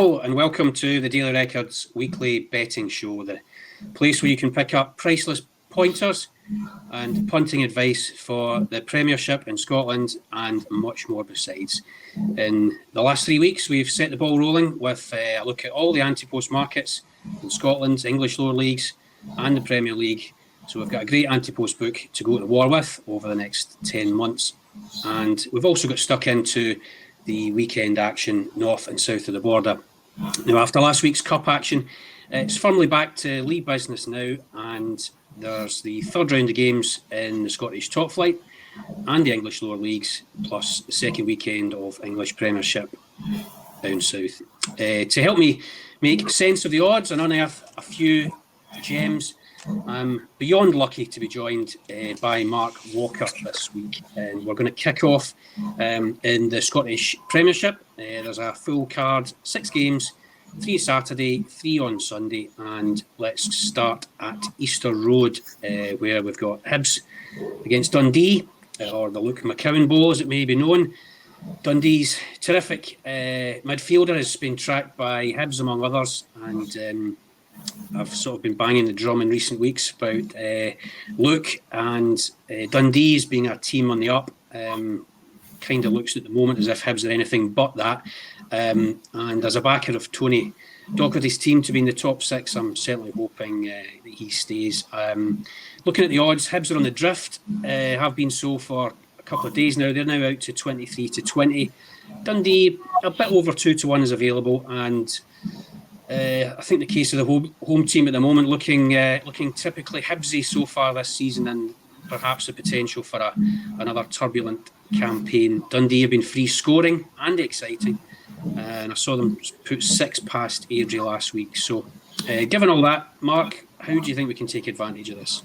Hello and welcome to the Daily Records weekly betting show, the place where you can pick up priceless pointers and punting advice for the Premiership in Scotland and much more besides. In the last 3 weeks, we've set the ball rolling with a look at all the anti-post markets in Scotland, English lower leagues and the Premier League. So we've got a great anti-post book to go to war with over the next 10 months. And we've also got stuck into the weekend action north and south of the border. Now, after last week's cup action, it's firmly back to league business now, and there's the third round of games in the Scottish top flight and the English lower leagues, plus the second weekend of English Premiership down south. To help me make sense of the odds and unearth a few gems, I'm beyond lucky to be joined by Mark Walker this week, and we're going to kick off in the Scottish Premiership. There's a full card, 6 games, 3 Saturday, 3 on Sunday, and let's start at Easter Road, where we've got Hibs against Dundee, or the Luke McCowan Bowl as it may be known. Dundee's terrific midfielder has been tracked by Hibs among others, and I've sort of been banging the drum in recent weeks about Luke and Dundee's being a team on the up. Kind of looks at the moment as if Hibs are anything but that. And as a backer of Tony Docherty's team to be in the top 6, I'm certainly hoping that he stays. Looking at the odds, Hibs are on the drift, have been so for a couple of days now. They're now out to 23 to 20. Dundee, a bit over 2 to 1 is available, and I think the case of the home team at the moment looking typically Hibsy so far this season, and perhaps the potential for another turbulent campaign. Dundee have been free scoring and exciting, and I saw them put 6 past Airdrie last week. So given all that, Mark, how do you think we can take advantage of this?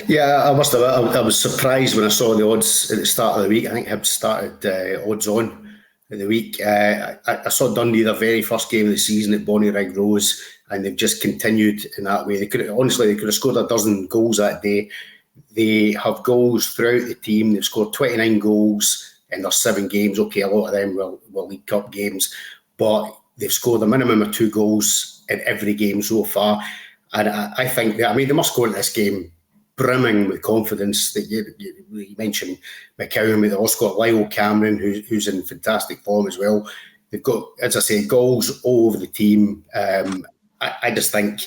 Yeah, I must admit, I was surprised when I saw the odds at the start of the week. I think Hibs started odds on in the week. I saw Dundee their very first game of the season at Bonnyrigg Rose, and they've just continued in that way. They could have scored a dozen goals that day. They have goals throughout the team. They've scored 29 goals in their 7 games. Okay, a lot of them were League Cup games, but they've scored a minimum of 2 goals in every game so far. And I think that, they must go into this game brimming with confidence. That you mentioned McCowan, but they've also got Lyle Cameron, who's in fantastic form as well. They've got, as I say, goals all over the team. I just think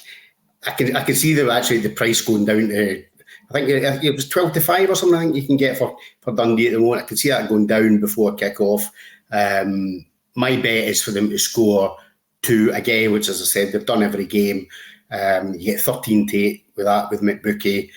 I can see them actually the price going down to, I think it was 12 to 5 or something. I think you can get for Dundee at the moment. I can see that going down before kick-off. My bet is for them to score 2 again, which, as I said, they've done every game. You get 13 to 8 with that with McBookie.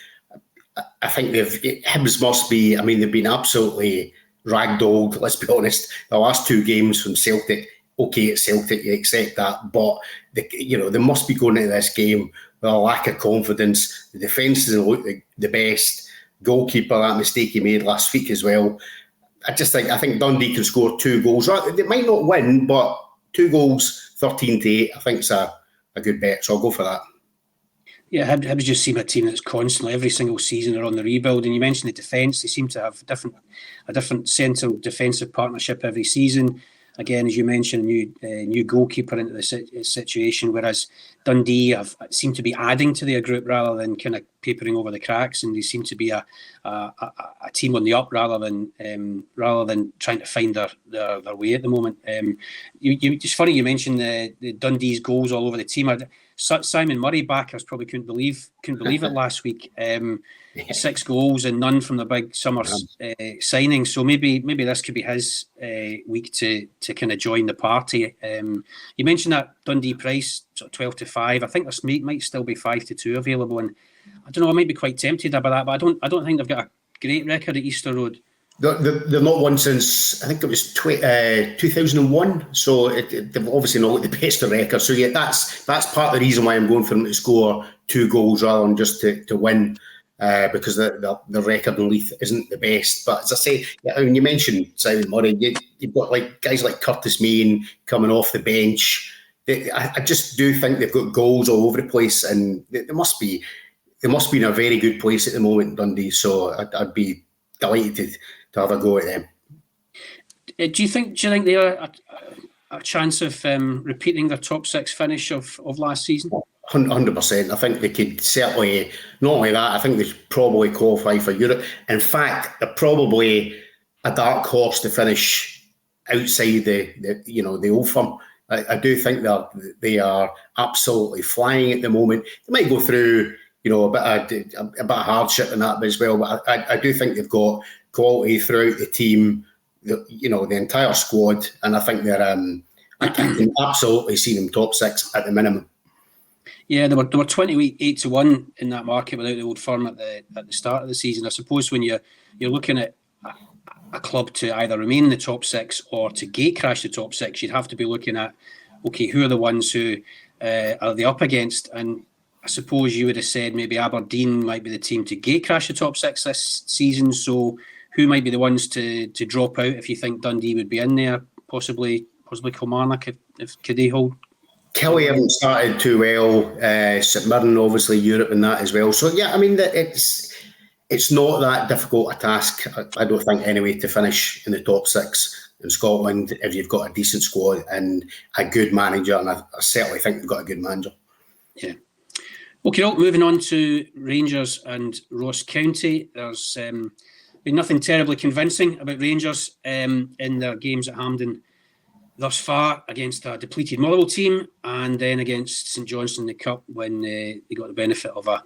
I think Hibs must be, they've been absolutely ragdolled, let's be honest. The last 2 games from Celtic, okay, it's Celtic, you accept that, but they must be going into this game with a lack of confidence. The defence doesn't look the best. Goalkeeper, that mistake he made last week as well. I think Dundee can score 2 goals. They might not win, but 2 goals, 13 to 8, I think it's a good bet, so I'll go for that. Yeah, Hibs just seem a team that's constantly, every single season, are on the rebuild. And you mentioned the defence; they seem to have a different central defensive partnership every season. Again, as you mentioned, new goalkeeper into the situation, whereas Dundee seem to be adding to their group rather than kind of papering over the cracks, and they seem to be a team on the up rather than trying to find their way at the moment. It's funny you mentioned the Dundee's goals all over the team. Simon Murray backers probably couldn't believe it last week. 6 goals and none from the big summer signing. So maybe this could be his week to kind of join the party. You mentioned that Dundee price, sort of 12 to 5. I think this might still be 5 to 2 available, and I don't know. I might be quite tempted by that, but I don't think they've got a great record at Easter Road. They've not won since, I think it was 2001, so they've obviously not got the best of records. So yeah, that's part of the reason why I'm going for them to score 2 goals rather than just to win, because the record in Leith isn't the best. But as I say, when you mentioned Simon Murray, you've got guys like Curtis Main coming off the bench. I just do think they've got goals all over the place, and they must be in a very good place at the moment, Dundee. So I'd be delighted to have a go at them. Do you think they are a chance of repeating their top 6 finish of last season? 100%. I think they could certainly, not only that, I think they should probably qualify for Europe. In fact, they're probably a dark horse to finish outside the Old Firm. I do think they are absolutely flying at the moment. They might go through, a bit of hardship and that as well, but I do think they've got quality throughout the team, the entire squad, and I think I can absolutely see them top 6 at the minimum. Yeah, they were 28-1 in that market without the Old Firm at the start of the season. I suppose when you're looking at a club to either remain in the top 6 or to gate crash the top 6, you'd have to be looking at, okay, who are the ones who are they up against? And I suppose you would have said maybe Aberdeen might be the team to gate crash the top 6 this season. So who might be the ones to drop out if you think Dundee would be in there? Possibly Kilmarnock if could they hold? Kelly haven't started too well. St Mirren, obviously, Europe and that as well. So yeah, I mean, it's not that difficult a task, I don't think, anyway, to finish in the top 6 in Scotland if you've got a decent squad and a good manager. And I certainly think they've got a good manager. Yeah. Okay, moving on to Rangers and Ross County. There's been nothing terribly convincing about Rangers in their games at Hampden thus far, against a depleted Motherwell team and then against St Johnstone in the Cup when they got the benefit of a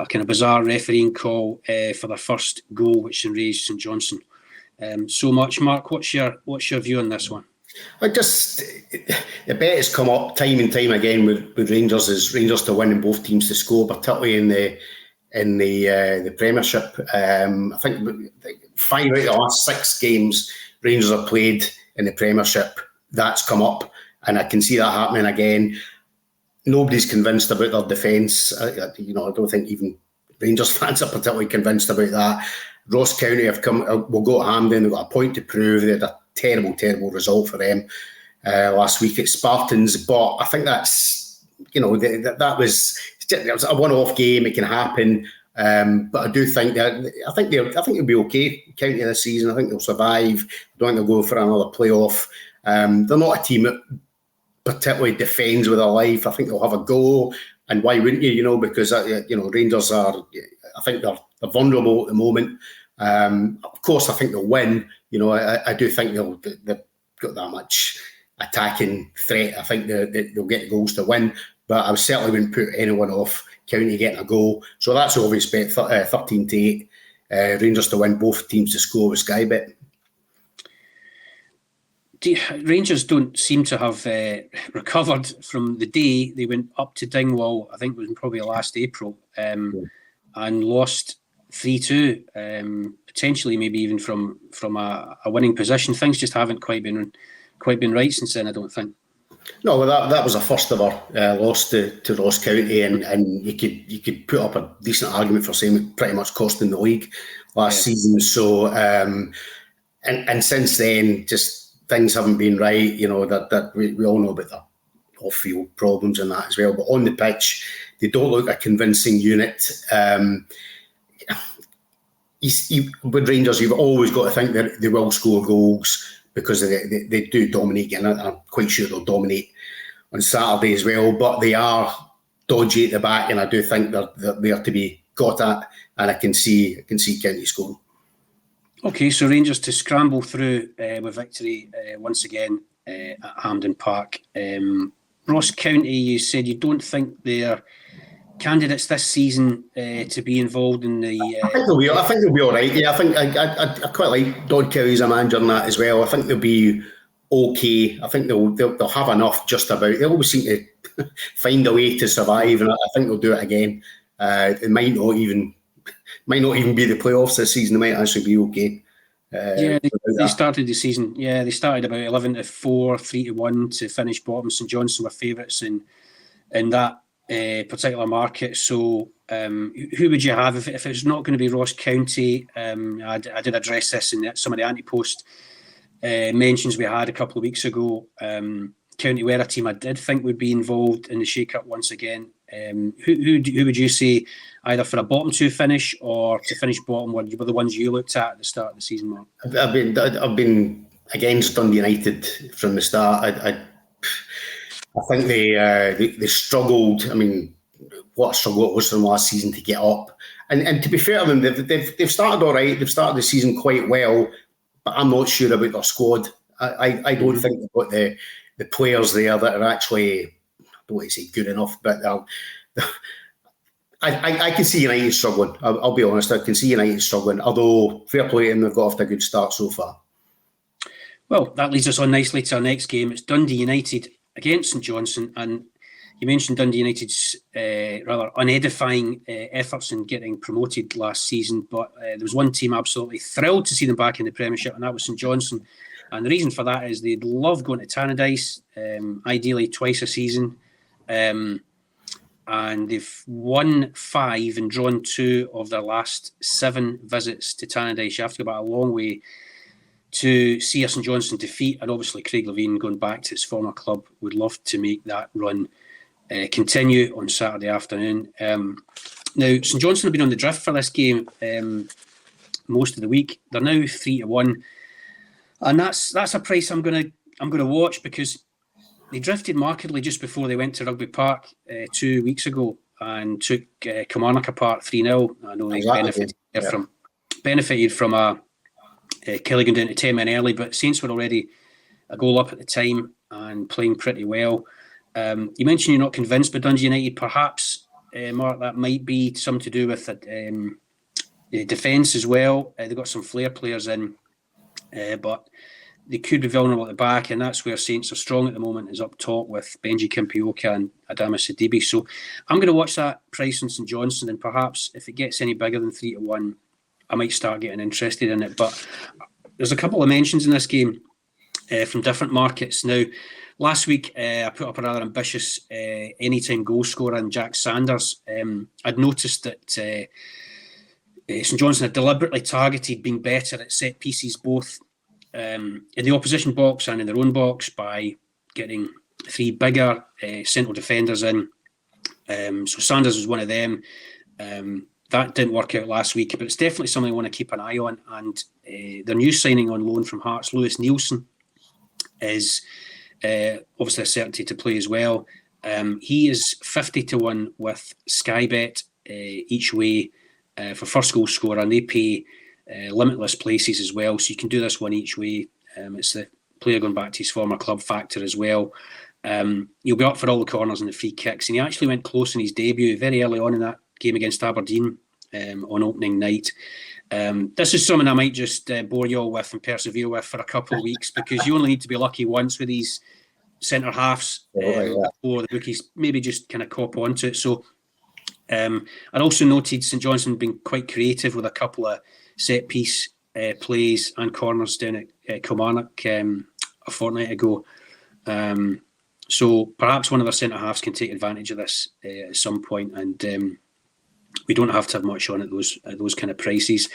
kind of bizarre refereeing call for their first goal, which enraged St Johnstone so much. Mark, what's your view on this one? The bet has come up time and time again with Rangers is Rangers to win and both teams to score, particularly in the Premiership. I think 5 out of the last 6 games Rangers have played in the Premiership, that's come up, and I can see that happening again. Nobody's convinced about their defence. I don't think even Rangers fans are particularly convinced about that. Ross County will go to Hampden. They've got a point to prove. They had a terrible, terrible result for them last week at Spartans. But I think that's, that was a one-off game. It can happen. But I do think they'll be okay, County, this season. I think they'll survive. I don't think they'll go for another playoff. They're not a team that particularly defends with their life. I think they'll have a go, and why wouldn't you? Because Rangers are. I think they're vulnerable at the moment. Of course, I think they'll win. I do think they've got that much attacking threat. I think they'll get the goals to win, but I certainly wouldn't put anyone off County getting a goal. So that's the obvious bet, 13-8. Rangers to win, both teams to score with Sky Bet. Rangers don't seem to have recovered from the day they went up to Dingwall. I think it was probably last April, and lost 3-2. Potentially, maybe even from a winning position. Things just haven't quite been right since then, I don't think. No, well, that was a first ever loss to Ross County, and you could put up a decent argument for saying it pretty much cost them the league last season. So, and since then, just things haven't been right. That we all know about the off-field problems and that as well. But on the pitch, they don't look a convincing unit. With Rangers, you've always got to think that they will score goals because they do dominate, and I'm quite sure they'll dominate on Saturday as well. But they are dodgy at the back, and I do think they are to be got at, and I can see County scoring. Okay, so Rangers to scramble through with victory once again at Hampden Park. Ross County, you said you don't think they're candidates this season to be involved in the. I think they'll be all right. Yeah, I think I quite like Don Kelly as a manager and that as well. I think they'll be okay. I think they'll have enough just about. They always seem to find a way to survive, and I think they'll do it again. It might not even be the playoffs this season. They might actually be okay. They started the season. Yeah, they started about 11-4, 3-1 to finish bottom. St Johnstone were favourites in that particular market. So, who would you have if it's not going to be Ross County? I did address this in some of the anti-post mentions we had a couple of weeks ago. County were a team I did think would be involved in the shake-up once again. Who would you say either for a bottom 2 finish or to finish bottom were the ones you looked at the start of the season, Mark? I've been against Dundee United from the start. I I think they struggled. I mean, what a struggle it was from last season to get up. And to be fair to them, they've started all right. They've started the season quite well, but I'm not sure about their squad. I don't think they've got the players there that are actually, I don't want to say good enough, but I can see United struggling. I'll be honest, I can see United struggling, although fair play to them, they've got off to a good start so far. Well, that leads us on nicely to our next game. It's Dundee United against St Johnstone, and you mentioned Dundee United's rather unedifying efforts in getting promoted last season, but there was one team absolutely thrilled to see them back in the Premiership, and that was St Johnstone. And the reason for that is they love going to Tannadice, ideally twice a season. And they've won 5 and drawn 2 of their last 7 visits to Tannadice. You have to go back a long way to see a St Johnstone defeat, and obviously Craig Levein, going back to his former club, would love to make that run continue on Saturday afternoon. Now, St Johnstone have been on the drift for this game most of the week. They're now 3-1, and that's a price I'm going to watch, because they drifted markedly just before they went to Rugby Park 2 weeks ago and took Kilmarnock apart 3-0. I know they benefited from a Killigan down to 10 men early, but Saints were already a goal up at the time and playing pretty well. You mentioned you're not convinced by Dundee United. Perhaps, Mark, that might be something to do with defence as well. They've got some flair players in, but they could be vulnerable at the back, and that's where Saints are strong at the moment, is up top with Benji Kimpioka and Adama Sidibe. So I'm going to watch that price on St Johnstone, and perhaps if it gets any bigger than 3-1, I might start getting interested in it. But there's a couple of mentions in this game from different markets. Now, last week, I put up a rather ambitious anytime goal scorer in Jack Sanders. I'd noticed that St Johnstone had deliberately targeted being better at set pieces, both in the opposition box and in their own box, by getting 3 bigger central defenders in. So Sanders was one of them. That didn't work out last week, but it's definitely something I want to keep an eye on. And their new signing on loan from Hearts, Lewis Nielsen, is obviously a certainty to play as well. He is 50-1 with Sky Bet each way for first goal scorer, and they pay limitless places as well, so you can do this one each way. It's the player going back to his former club factor as well. He'll be up for all the corners and the free kicks, and he actually went close in his debut very early on in that game against Aberdeen on opening night. This is something I might just bore you all with and persevere with for a couple of weeks, because you only need to be lucky once with these centre halves before the bookies maybe just kind of cop onto it. So I'd also noted St Johnstone being quite creative with a couple of set piece plays and corners down at Kilmarnock a fortnight ago. So perhaps one of their centre halves can take advantage of this at some point, and we don't have to have much on at those kind of prices.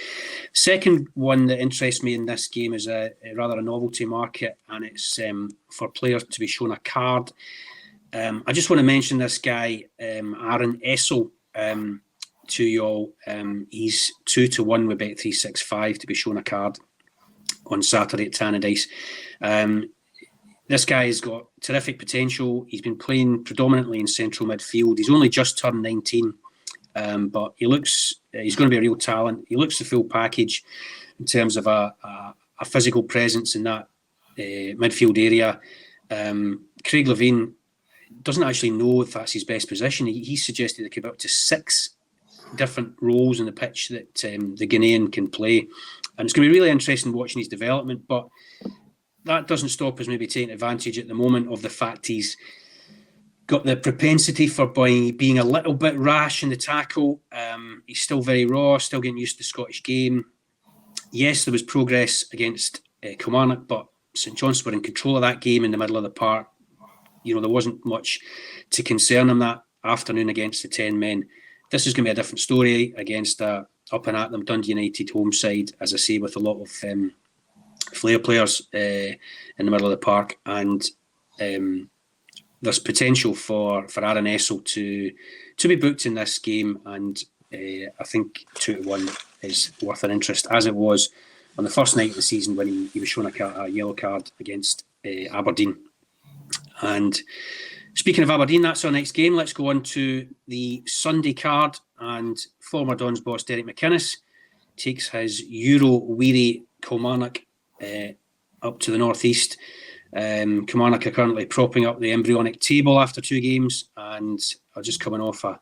Second one that interests me in this game is a rather a novelty market, and it's for players to be shown a card. I just want to mention this guy, Aaron Essel, to you all. He's 2-1 with Bet365 to be shown a card on Saturday at Tannadice. This guy has got terrific potential. He's been playing predominantly in central midfield. He's only just turned 19, but he's going to be a real talent. He looks the full package in terms of a physical presence in that midfield area. Craig Levein doesn't actually know if that's his best position. He suggested there could be up to 6 different roles in the pitch that the Ghanaian can play, and it's going to be really interesting watching his development. But that doesn't stop us maybe taking advantage at the moment of the fact he's got the propensity for being a little bit rash in the tackle. He's still very raw, still getting used to the Scottish game. Yes, there was progress against Kilmarnock, but St Johnstone were in control of that game in the middle of the park. You know, there wasn't much to concern him that afternoon against the 10 men. This is going to be a different story against up and at them Dundee United home side, as I say, with a lot of flair players in the middle of the park, and there's potential for Aaron Essel to be booked in this game, and I think 2-1 is worth an interest, as it was on the first night of the season when he was shown a yellow card against Aberdeen. And Speaking of Aberdeen, that's our next game. Let's go on to the Sunday card, and former Dons boss Derek McInnes takes his Euro-weary Kilmarnock up to the northeast. Kilmarnock are currently propping up the embryonic table after 2 games and are just coming off a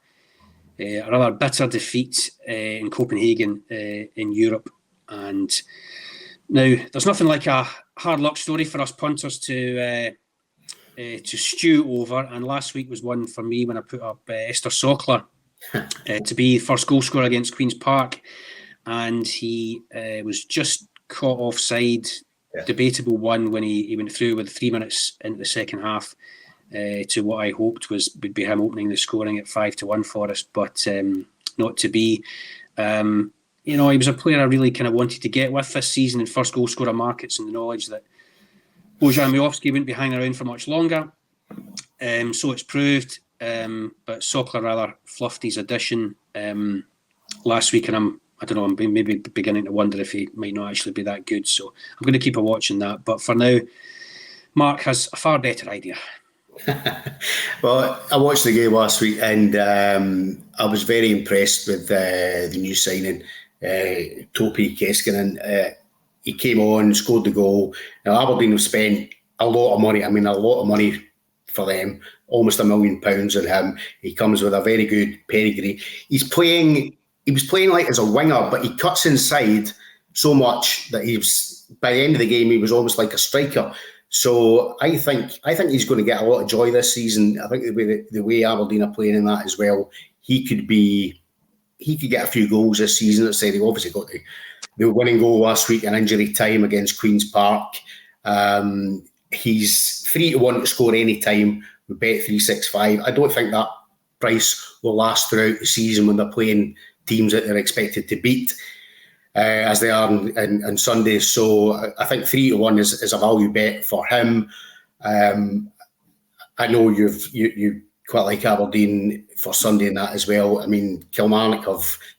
rather bitter defeat in Copenhagen in Europe. And now there's nothing like a hard luck story for us punters to stew over, and last week was one for me when I put up Esther Sockler to be first goal scorer against Queen's Park, and he was just caught offside. Debatable one when he went through with 3 minutes into the second half to what I hoped would be him opening the scoring at 5-1 for us, but not to be. He was a player I really kind of wanted to get with this season in first goal scorer markets, and the knowledge that Bojan Miovski wouldn't be hanging around for much longer. So it's proved, but Sockler rather fluffed his addition last week, and I'm maybe beginning to wonder if he might not actually be that good. So I'm going to keep a watch on that. But for now, Mark has a far better idea. Well, I watched the game last week, and I was very impressed with the new signing, Topi Keskinen. He came on, scored the goal. Now, Aberdeen have spent a lot of money. I mean, a lot of money for them, almost £1 million on him. He comes with a very good pedigree. He was playing like as a winger, but he cuts inside so much that by the end of the game, he was almost like a striker. So I think he's going to get a lot of joy this season. I think the way Aberdeen are playing in that as well, he could get a few goals this season. Let's say they obviously got the winning goal last week in injury time against Queen's Park. He's 3-1 to score any time with Bet365. I don't think that price will last throughout the season when they're playing teams that they're expected to beat, as they are on Sunday. So I think 3-1 is a value bet for him. I know you quite like Aberdeen for Sunday and that as well. I mean, Kilmarnock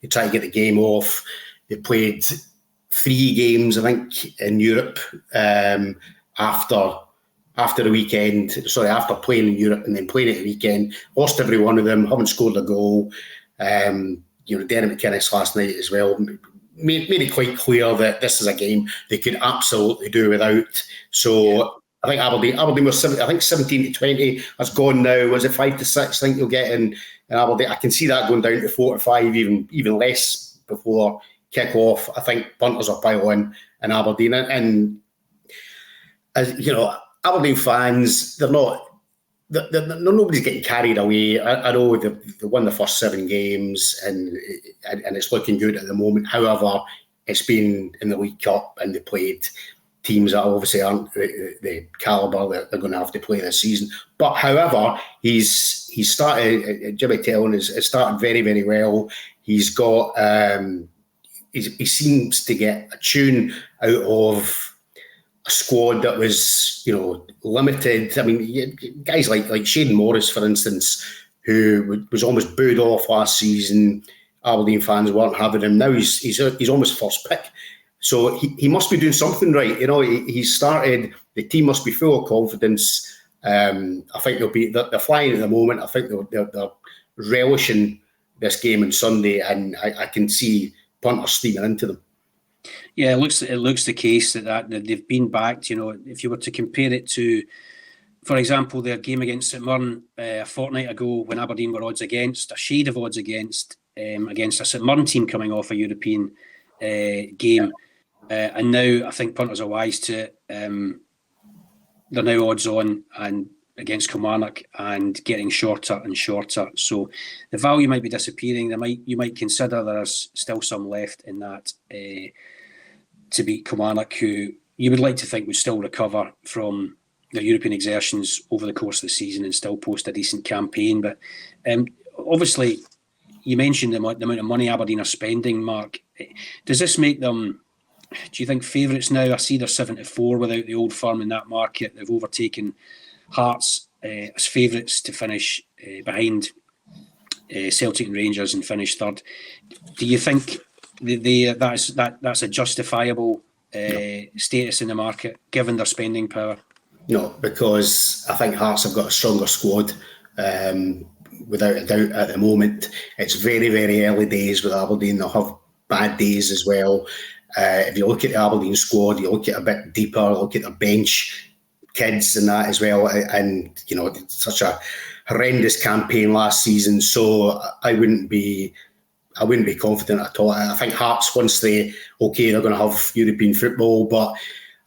they tried to get the game off. They played 3 games, I think, in Europe after the weekend. Sorry, after playing in Europe and then playing at the weekend. Lost every one of them, haven't scored a goal. Derek McInnes last night as well made it quite clear that this is a game they could absolutely do without. So I think Aberdeen was 17-20 has gone now. Was it 5-6? I think you'll get in Aberdeen. I can see that going down to 4-5, even less before kick off. I think punters are piling in Aberdeen, and as you know, Aberdeen fans, nobody's getting carried away. I know they won the first 7 games and it's looking good at the moment. However, it's been in the League Cup and they played teams that obviously aren't the calibre that they're going to have to play this season. But however, he's started. Jimmy Tellon has started very, very well. He's got he seems to get a tune out of a squad that was, limited. I mean, guys like Shane Morris, for instance, who was almost booed off last season. Aberdeen fans weren't having him. Now he's almost first pick. So he must be doing something right. He's started. The team must be full of confidence. I think they're flying at the moment. I think they're relishing this game on Sunday, and I can see punters steaming into them. Yeah, it looks the case that they've been backed. If you were to compare it to, for example, their game against St Mirren a fortnight ago, when Aberdeen were odds against, a shade of odds against a St Mirren team coming off a European game, and now I think punters are wise to they're now odds on and against Kilmarnock and getting shorter and shorter. So the value might be disappearing. You might consider there's still some left in that to beat Kilmarnock, who you would like to think would still recover from their European exertions over the course of the season and still post a decent campaign. But obviously, you mentioned the amount of money Aberdeen are spending, Mark. Does this make them, do you think, favourites now? I see they're 7-4 without the Old Firm in that market. They've overtaken Hearts as favourites to finish behind Celtic and Rangers and finish third. Do you think that's a justifiable status in the market given their spending power? No, because I think Hearts have got a stronger squad, without a doubt at the moment. It's very, very early days with Aberdeen. They'll have bad days as well. If you look at the Aberdeen squad, you look at a bit deeper, look at the bench, kids and that as well. And, it's such a horrendous campaign last season. So I wouldn't be confident at all. I think Hearts, once they're going to have European football, but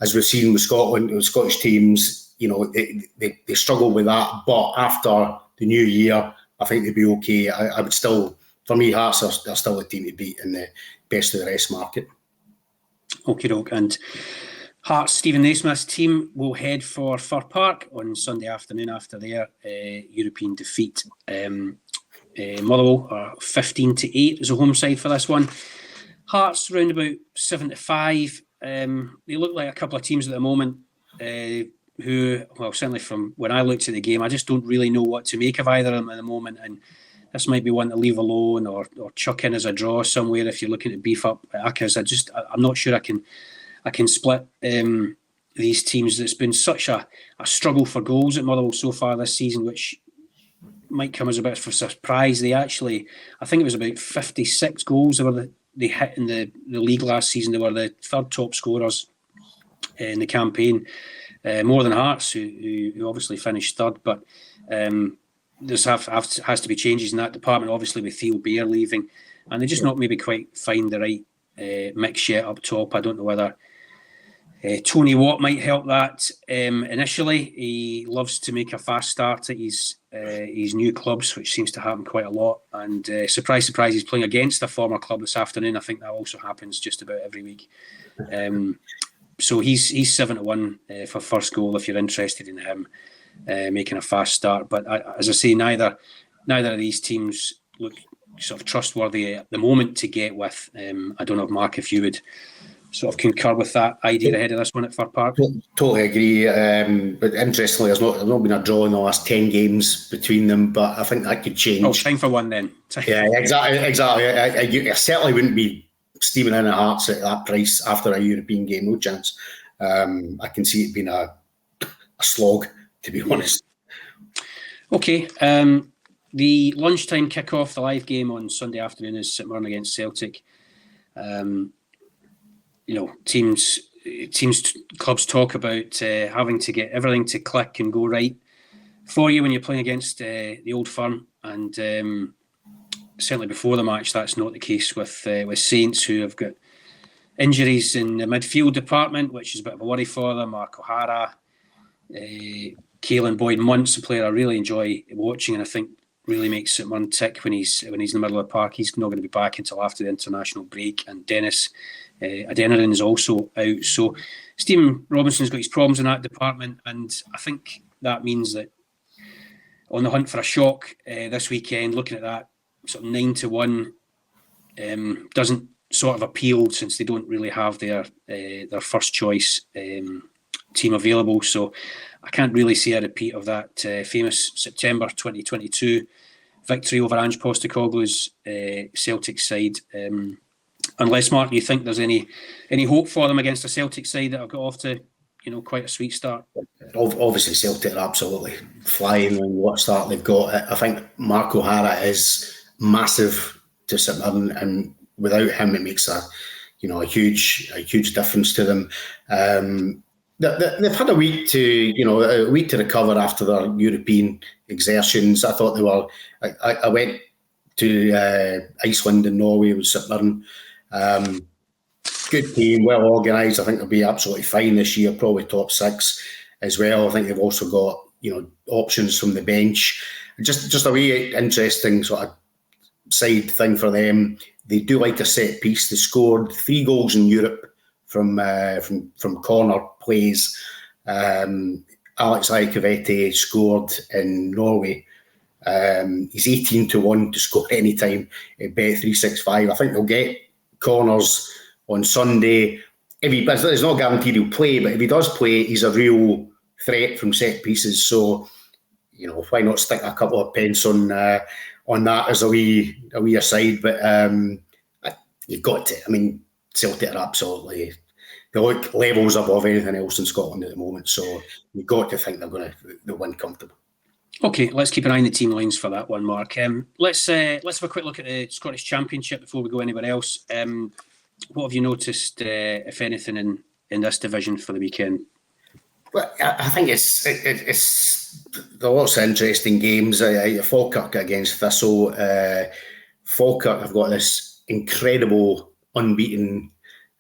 as we've seen with Scotland, with Scottish teams, they struggle with that. But after the new year, I think they'd be okay. I would still, for me, Hearts are still a team to beat in the best of the rest market. Okay, doke. And Hearts, Stephen Naismith's team will head for Fir Park on Sunday afternoon after their European defeat. Motherwell are 15-8 as a home side for this one. Hearts round about 7-5. They look like a couple of teams at the moment who, well, certainly from when I looked at the game, I just don't really know what to make of either of them at the moment. And this might be one to leave alone or chuck in as a draw somewhere if you're looking to beef up Akers. I'm not sure I can split these teams. It's been such a struggle for goals at Motherwell so far this season, which might come as a bit of a surprise. They actually, I think it was about 56 goals they hit in the league last season. They were the third top scorers in the campaign, more than Hearts, who obviously finished third. But there's has to be changes in that department, obviously with Theo Bair leaving, and they just not maybe quite find the right mix yet up top. I don't know whether Tony Watt might help that initially. He loves to make a fast start at his new clubs, which seems to happen quite a lot. And surprise, surprise, he's playing against a former club this afternoon. I think that also happens just about every week. So he's 7-1 for first goal if you're interested in him making a fast start. But as I say, neither of these teams look sort of trustworthy at the moment to get with. I don't know, Mark, if you would sort of concur with that idea ahead of this one at Fir Park. Totally agree. But interestingly, there's not been a draw in the last 10 games between them, but I think that could change. Oh, time for one then. Yeah, exactly. I certainly wouldn't be steaming in at Hearts at that price after a European game, no chance. I can see it being a slog, to be honest. Okay. The lunchtime kick-off, the live game on Sunday afternoon is St Mirren against Celtic. Clubs talk about having to get everything to click and go right for you when you're playing against the Old Firm, and certainly before the match, that's not the case with Saints, who have got injuries in the midfield department, which is a bit of a worry for them. Mark O'Hara, Caelan Boyd-Muntz, a player I really enjoy watching, and I think really makes St Mirren tick when he's in the middle of the park. He's not going to be back until after the international break, and Dennis Adeniran is also out. So Stephen Robinson's got his problems in that department, and I think that means that on the hunt for a shock this weekend, looking at that sort of 9-1 doesn't sort of appeal, since they don't really have their first choice team available. So I can't really see a repeat of that famous September 2022 victory over Ange Postecoglou's Celtic side. Unless, Mark, you think there's any hope for them against a Celtic side that have got off to quite a sweet start? Obviously, Celtic are absolutely flying on what start they've got. I think Mark O'Hara is massive to St Mirren, and without him, it makes a huge difference to them. They've had a week to recover after their European exertions. I thought they were. I went to Iceland and Norway with St Mirren. Good team, well organised. I think they'll be absolutely fine this year, probably top 6 as well. I think they've also got options from the bench. Just a really interesting sort of side thing for them. They do like a set piece. They scored 3 goals in Europe from corner plays. Alex Aikavete scored in Norway. He's 18-1 to score any time at Bet365. I think they'll get corners on Sunday. It's not guaranteed he'll play, but if he does play, he's a real threat from set pieces. So, why not stick a couple of pence on that as a wee aside? But you've got to. I mean, Celtic are absolutely they look levels above anything else in Scotland at the moment. So you've got to think they'll win comfortably. Okay, let's keep an eye on the team lines for that one, Mark. Let's have a quick look at the Scottish Championship before we go anywhere else. What have you noticed, if anything, in this division for the weekend? Well, I think it's there are lots of interesting games. Falkirk against Thistle. Falkirk have got this incredible unbeaten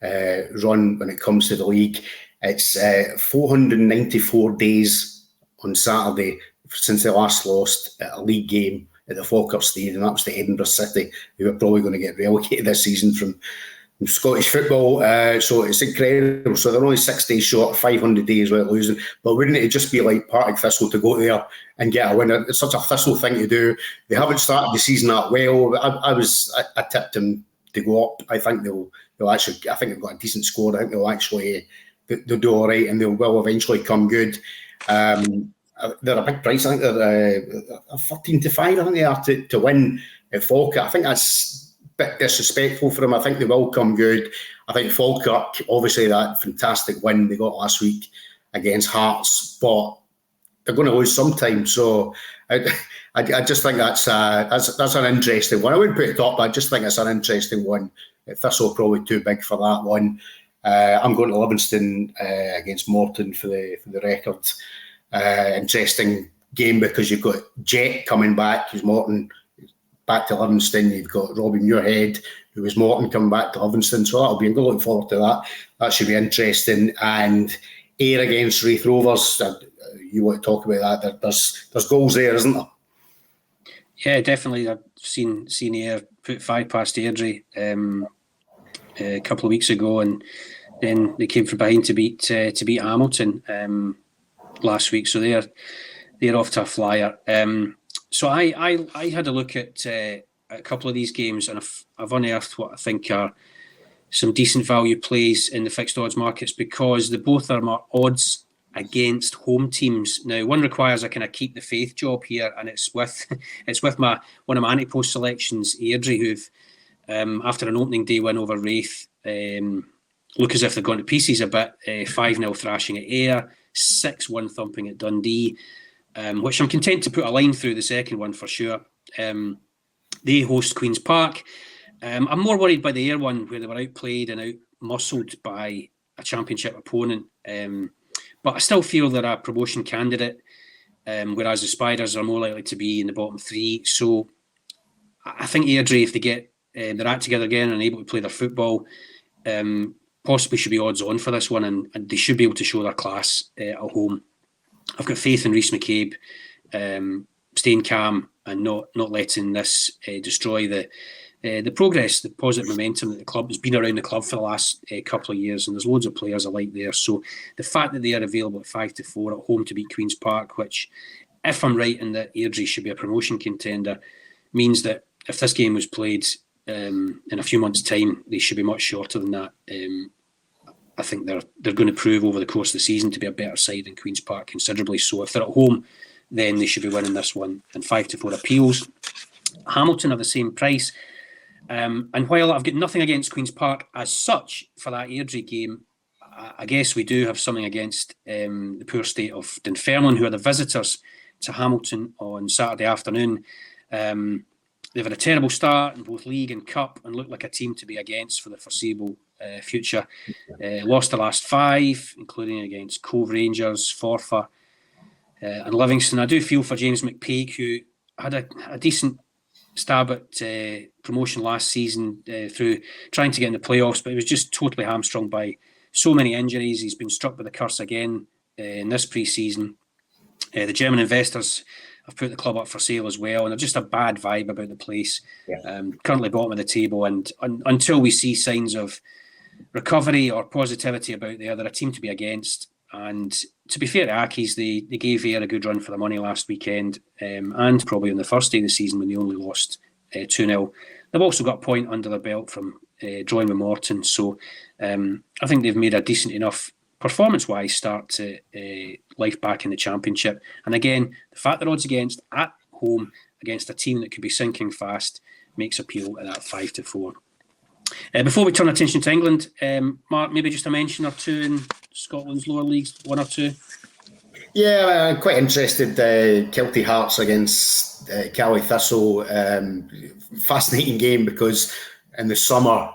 run when it comes to the league. It's 494 days on Saturday since they last lost a league game at the Falkirk Stadium, and that was to Edinburgh City, who are probably going to get relegated this season from Scottish football. So it's incredible. So they're only 6 days short, 500 days without losing. But wouldn't it just be like Partick Thistle to go there and get a win? It's such a Thistle thing to do. They haven't started the season that well. I tipped them to go up. I think they'll actually. I think they've got a decent score. I think they'll do all right, and they will eventually come good. They're a big price. I think they're 13-5. I think they are to win at Falkirk. I think that's a bit disrespectful for them. I think they will come good. I think Falkirk, obviously, that fantastic win they got last week against Hearts, but they're going to lose sometime. So I just think that's an interesting one. I wouldn't put it up, but I just think it's an interesting one. Thistle probably too big for that one. I'm going to Livingston against Morton for the record. Interesting game because you've got Jet coming back, who's Morton, back to Livingston. You've got Robbie Muirhead, who was Morton, coming back to Livingston. So I'm looking forward to that. That should be interesting. And Ayr against Raith Rovers. You want to talk about that? There's goals there, isn't there? Yeah, definitely. I've seen Ayr put 5 past Airdrie a couple of weeks ago, and then they came from behind to beat Hamilton last week. So they're off to a flyer. So I had a look at a couple of these games, and I've unearthed what I think are some decent value plays in the fixed odds markets, because they both are my odds against home teams. Now, one requires a kind of keep the faith job here, and it's with one of my anti-post selections, Airdrie, who've after an opening day win over Raith, look as if they've gone to pieces a bit. 5-0 thrashing at Ayr, 6-1 thumping at Dundee, which I'm content to put a line through the second one for sure. They host Queen's Park. I'm more worried by the Ayr one, where they were outplayed and out-muscled by a championship opponent. But I still feel they're a promotion candidate, whereas the Spiders are more likely to be in the bottom 3. So I think Airdrie, if they get their act together again and are able to play their football, possibly should be odds on for this one, and they should be able to show their class at home. I've got faith in Rhys McCabe staying calm and not letting this destroy the progress, the positive momentum that the club has been around the club for the last couple of years, and there's loads of players alike there. So the fact that they are available at 5-4 at home to beat Queen's Park, which, if I'm right in that Airdrie should be a promotion contender, means that if this game was played in a few months' time, they should be much shorter than that. I think they're going to prove over the course of the season to be a better side than Queen's Park considerably. So if they're at home, then they should be winning this one, and 5-4 appeals. Hamilton are the same price. And while I've got nothing against Queen's Park as such for that Airdrie game, I guess we do have something against the poor state of Dunfermline, who are the visitors to Hamilton on Saturday afternoon. They've had a terrible start in both league and cup and look like a team to be against for the foreseeable future. Lost the last 5, including against Cove Rangers, Forfar, and Livingston. I do feel for James McPake, who had a decent stab at promotion last season through trying to get in the playoffs, but he was just totally hamstrung by so many injuries. He's been struck with a curse again in this pre-season. The German investors have put the club up for sale as well, and there's just a bad vibe about the place. Yeah. Currently bottom of the table, and until we see signs of recovery or positivity about they're a team to be against. And to be fair to Accies, they gave Ayr a good run for the money last weekend, and probably on the first day of the season when they only lost 2-0. They've also got a point under their belt from drawing with Morton, so I think they've made a decent enough performance-wise start to life back in the Championship. And again, the fact they're odds against at home against a team that could be sinking fast makes appeal at that 5-4. Before we turn attention to England, Mark, maybe just a mention or two in Scotland's lower leagues, one or two. Yeah, I'm quite interested. Kelty Hearts against Cali Thistle. Fascinating game because in the summer,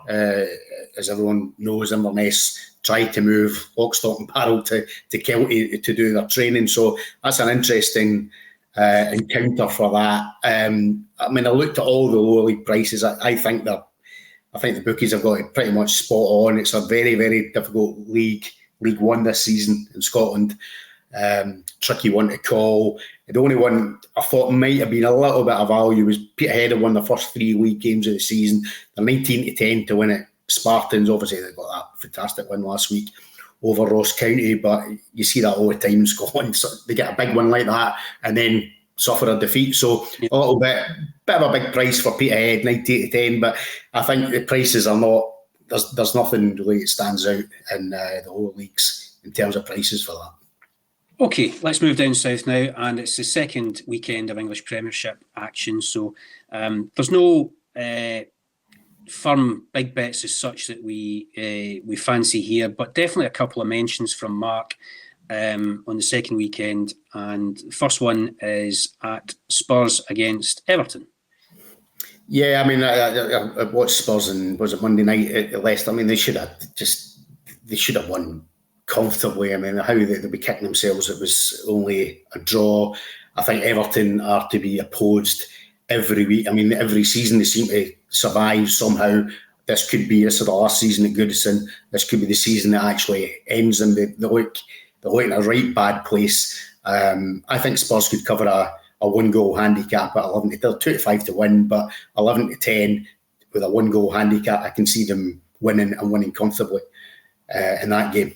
as everyone knows, Inverness tried to move lock, stock and barrel to Kelty to do their training. So that's an interesting encounter for that. I mean, I looked at all the lower league prices. I think the bookies have got it pretty much spot on. It's a very, very difficult league. League One this season in Scotland. Tricky one to call. The only one I thought might have been a little bit of value was Peterhead had won the first 3 league games of the season. They're 19-10 to win it. Spartans, obviously, they got that fantastic win last week over Ross County, but you see that all the time in Scotland. So they get a big one like that and then suffer a defeat. So a little bit of a big price for Peterhead, 90-10, but I think the prices are not, there's nothing really that stands out in the lower leagues in terms of prices for that. Okay, let's move down south now, and it's the second weekend of English Premiership action. So there's no firm big bets as such that we fancy here, but definitely a couple of mentions from Mark on the second weekend. And the first one is at Spurs against Everton. Yeah, I mean, I watched Spurs and was it Monday night at Leicester. I mean, they should have won comfortably. I mean, how they'd be kicking themselves. It was only a draw. I think Everton are to be opposed every week. I mean, every season they seem to survive somehow. This could be the last season at Goodison. This could be the season that actually ends them. They look in a right bad place. I think Spurs could cover a 1-goal handicap at 11. They're 2-5 to win, but 11-10 with a 1-goal handicap, I can see them winning and winning comfortably in that game.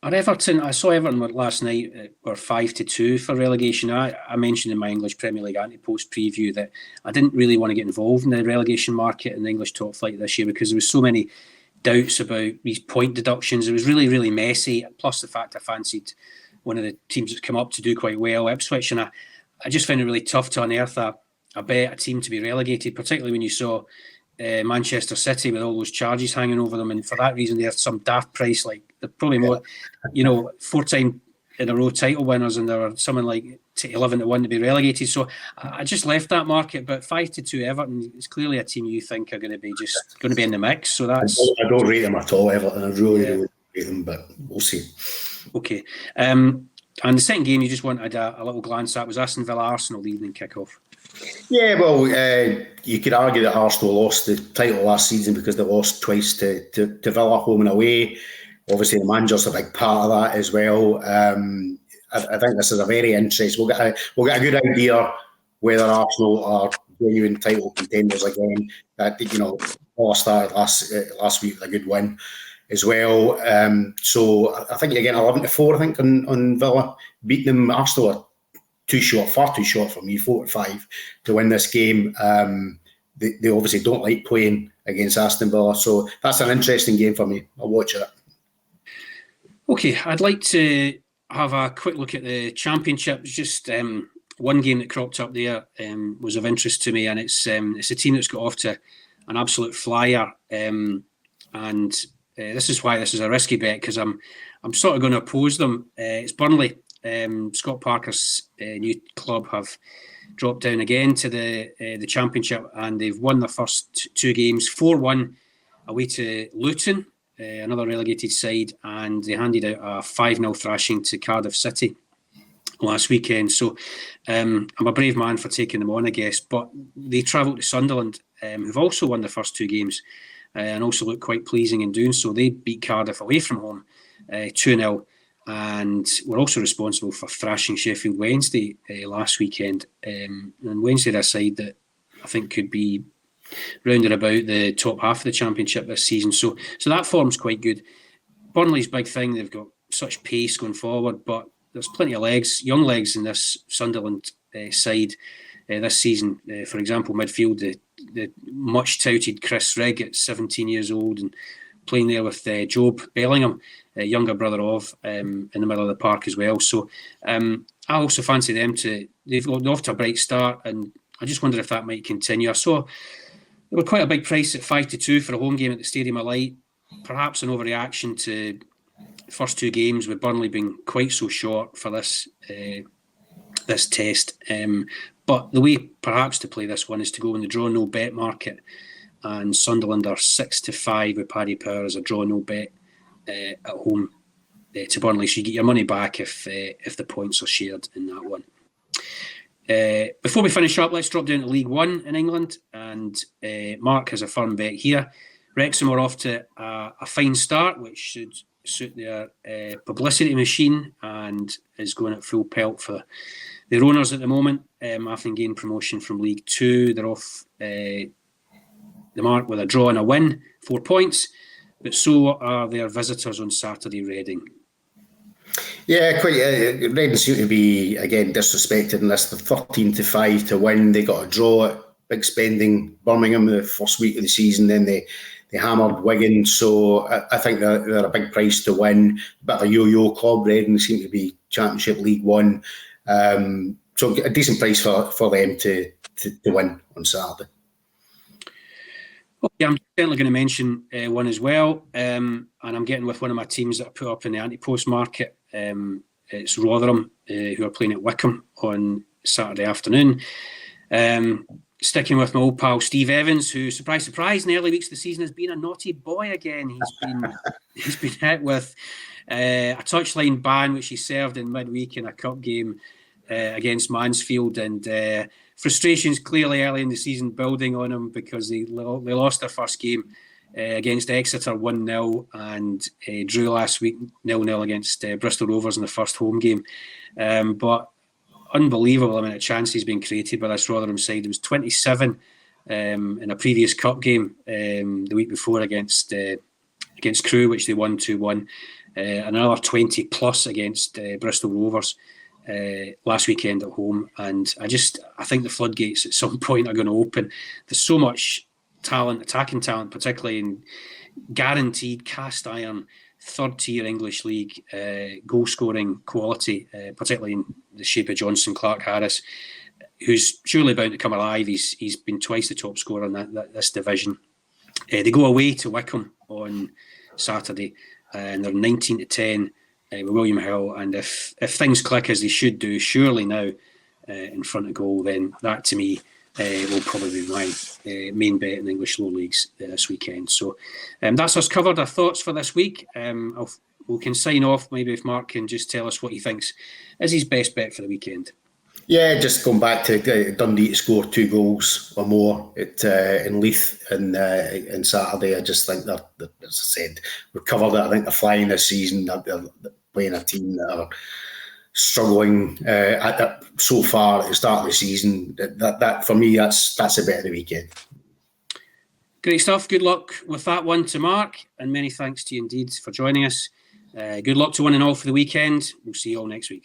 At Everton, I saw Everton last night were 5-2 for relegation. I mentioned in my English Premier League anti-post preview that I didn't really want to get involved in the relegation market in the English top flight this year because there was so many doubts about these point deductions. It was really, really messy. Plus the fact I fancied one of the teams that's come up to do quite well, Ipswich, and I just found it really tough to unearth a bet a team to be relegated, particularly when you saw Manchester City with all those charges hanging over them, and for that reason they have some daft price, like they're probably more, 4-time in a row title winners, and there are something like 11-1 to be relegated. So I just left that market. But 5-2 Everton is clearly a team you think are going to be in the mix. So that's I don't rate them at all, Everton. I really don't rate them, but we'll see. Okay. And the second game you just wanted a little glance at was Aston Villa Arsenal, the evening kickoff. Yeah, well, you could argue that Arsenal lost the title last season because they lost twice to Villa, home and away. Obviously, the manager's a big part of that as well. I think this is a very interesting. We'll get a good idea whether Arsenal are genuine title contenders again. That all started last week with a good win as well. So I think again 11-4. I think on Villa beating them. Arsenal are far too short for me, 4-5 to win this game. They obviously don't like playing against Aston Villa, so that's an interesting game for me. I'll watch it. Okay, I'd like to have a quick look at the Championship. Just one game that cropped up there was of interest to me, and it's a team that's got off to an absolute flyer, and this is why this is a risky bet, because I'm sort of going to oppose them. It's Burnley. Scott Parker's new club have dropped down again to the Championship, and they've won their first 2 games, 4-1 away to Luton, another relegated side, and they handed out a 5-0 thrashing to Cardiff City last weekend. So I'm a brave man for taking them on, I guess, but they travelled to Sunderland, who've also won the first 2 games and also look quite pleasing in doing so. They beat Cardiff away from home 2-0. And we're also responsible for thrashing Sheffield Wednesday last weekend. And Wednesday are a side that I think could be rounded about the top half of the Championship this season. So that form's quite good. Burnley's big thing, they've got such pace going forward, but there's plenty of young legs in this Sunderland side this season. For example, midfield, the much touted Chris Rigg at 17 years old and playing there with Job Bellingham, younger brother of, in the middle of the park as well. So I also fancy them they've got off to a bright start, and I just wonder if that might continue. I saw They were quite a big price at 5-2 for a home game at the Stadium of Light. Perhaps an overreaction to the first two games, with Burnley being quite so short for this test. But the way perhaps to play this one is to go in the draw no bet market, and Sunderland are 6-5 with Paddy Power as a draw no bet at home to Burnley. So you get your money back if the points are shared in that one. Before we finish up, let's drop down to League One in England, and Mark has a firm bet here. Wrexham are off to a fine start, which should suit their publicity machine, and is going at full pelt for their owners at the moment. Having gained promotion from League Two, they're off the mark with a draw and a win, 4 points, but so are their visitors on Saturday, Reading. Yeah, quite. Reading seem to be again disrespected in this. The 13-5 to win. They got a draw at big spending Birmingham the first week of the season. Then they hammered Wigan. So I think they're a big price to win. A bit of a yo-yo club. Reading seem to be Championship League One. So a decent price for them to win on Saturday. Okay, I'm certainly going to mention one as well, and I'm getting with one of my teams that I put up in the anti-post market. It's Rotherham, who are playing at Wycombe on Saturday afternoon. Sticking with my old pal Steve Evans, who, surprise, surprise, in the early weeks of the season has been a naughty boy again. He's been hit with a touchline ban, which he served in midweek in a cup game against Mansfield, and frustrations clearly early in the season building on him, because they lost their first game against Exeter 1-0 and drew last week 0-0 against Bristol Rovers in the first home game. But unbelievable amount of chances being created by this Rotherham side. It was 27 in a previous cup game the week before against Crewe, which they won 2-1. Another 20 plus against Bristol Rovers last weekend at home. And I think the floodgates at some point are going to open. There's so much talent, attacking talent, particularly in guaranteed cast iron third-tier English League goal-scoring quality, particularly in the shape of Johnson Clark-Harris, who's surely bound to come alive. He's been twice the top scorer in this division. They go away to Wycombe on Saturday, and they're 19-10 with William Hill. And if things click as they should do, surely now in front of goal, then that to me will probably be my main bet in the English low leagues this weekend. So that's us covered. Our thoughts for this week. We can sign off maybe if Mark can just tell us what he thinks is his best bet for the weekend. Yeah, just going back to Dundee to score 2 goals or more in Leith and Saturday. I just think that, as I said, we've covered it. I think they're flying this season. They're playing a team that are struggling so far at the start of the season. That for me, that's a bet of the weekend. Great stuff. Good luck with that one to Mark, and many thanks to you indeed for joining us. Good luck to one and all for the weekend. We'll see you all next week.